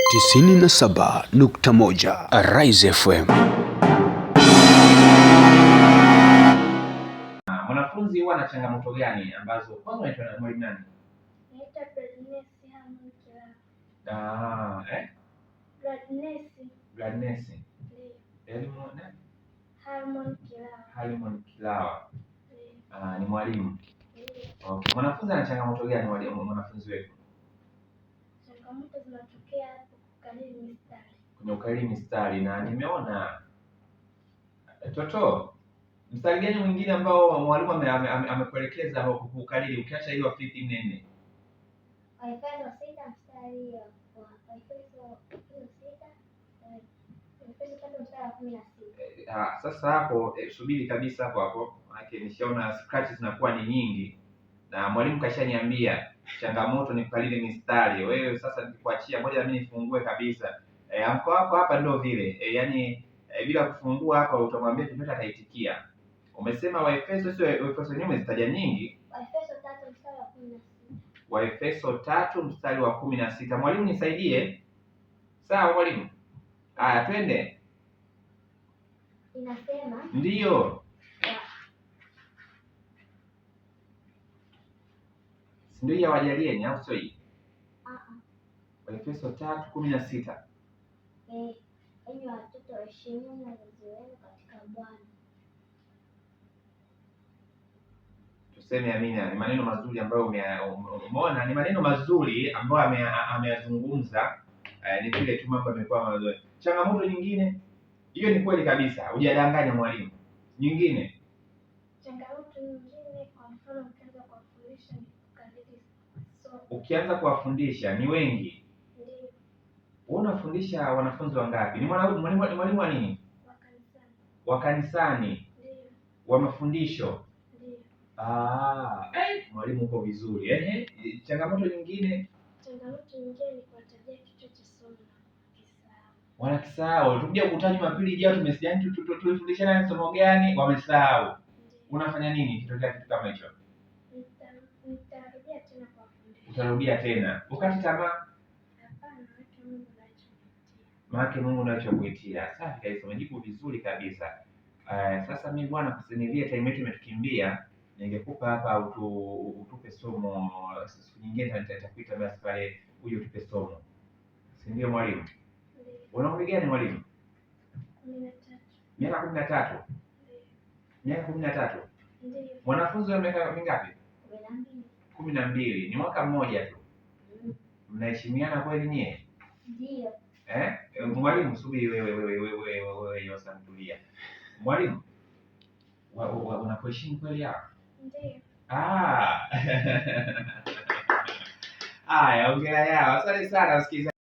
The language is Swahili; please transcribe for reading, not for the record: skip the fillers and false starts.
97.1 Rise FM. Mwanafunzi huwa na changamoto gani ambazo kwanza unaitwa mwalimu nani? Naitwa Gladness Harmon Kilao. Gladness. Elimu nani? Harmon Kilao. Harmon Kilao. Ni mwalimu. Okay. Mwanafunzi ana changamoto gani mwanafunzi wetu? Changamoto zinatokea kukariri mistari. Kwenye ukariri mistari, na nimeona mstari gani mwingine ambao mwalimu amekuelekeza kukariri ukiacha hiyo fifth 4? Waefeso 6 mstari wa Waefeso 3:16. Sasa hapo subiri kabisa hapo. Maana nishaona scratches zinakuwa ni nyingi. Na mwalimu kashaniambia changamoto ni kukariri mistari. Wewe sasa nikuachia moja na mimi nifungue kabisa. Amko wako hapa ndio vile. Yaani bila kufungua hapa utamwambia chochote ataitikia. Umesema Waefeso, sio Waefeso nyingi umezitaja nyingi. Waefeso 3 mstari wa 16. Waefeso 3 mstari wa 16. Mwalimu nisaidie. Sawa mwalimu. Haya twende. Inasema ndio. Ndio ya wajalieni au sio hii? Waefeso 3:16. Enyi watoto waheshimuni wazazi wenu katika Bwana. Tuseme amina. Ni maneno mazuri ambayo umeona, ni maneno mazuri ambayo ameyazungumza. Ni vile tu mambo yamekuwa mazuri. Changamoto nyingine hiyo ni kweli kabisa, hujadanganya mwalimu. Nyingine changamoto nyingine, kwa mfano ukianza kuwafundisha ni kukariri somo. Ukianza kuwafundisha ni wengi. Ndio. Wewe unafundisha wanafunzi wangapi? Ni mwalimu wa nini? Wa kanisani. Ndio. Wa mafundisho. Ndio. Mwalimu uko vizuri. Changamoto nyingine? Changamoto nyingine ni kuwatajia kichwa cha somo na wanakisahau. Tukija kukutana Jumapili ijayo tulifundishana somo gani? Wamesahau. Unafanya nini kitokea kitu kama hicho? Nitarudia tena kuwafundisha. Utarudia tena. Ukati tamaa? Hapana, Mungu anachokuitia. Safi kabisa, umejibu vizuri kabisa. Sasa mimi bwana, kusinilia time yetu imetukimbia. Ningekupa hapa utupe somo siku nyingine, nitakuita basi pale uje utupe somo. Si ndio mwalimu? Una umri gani mwalimu? 13. Miaka 13? Miaka 13? Ndio. Mwanafunzi wa miaka mingapi? 12. 12. Ni mwaka mmoja tu. Mnaheshimiana kweli nyie? Ndio. Mwalimu subiri wewe yosamtulia. Mwalimu unakuheshimu kweli hapa? Ndio. Haya, ongea yao. Asante sana msikilizaji.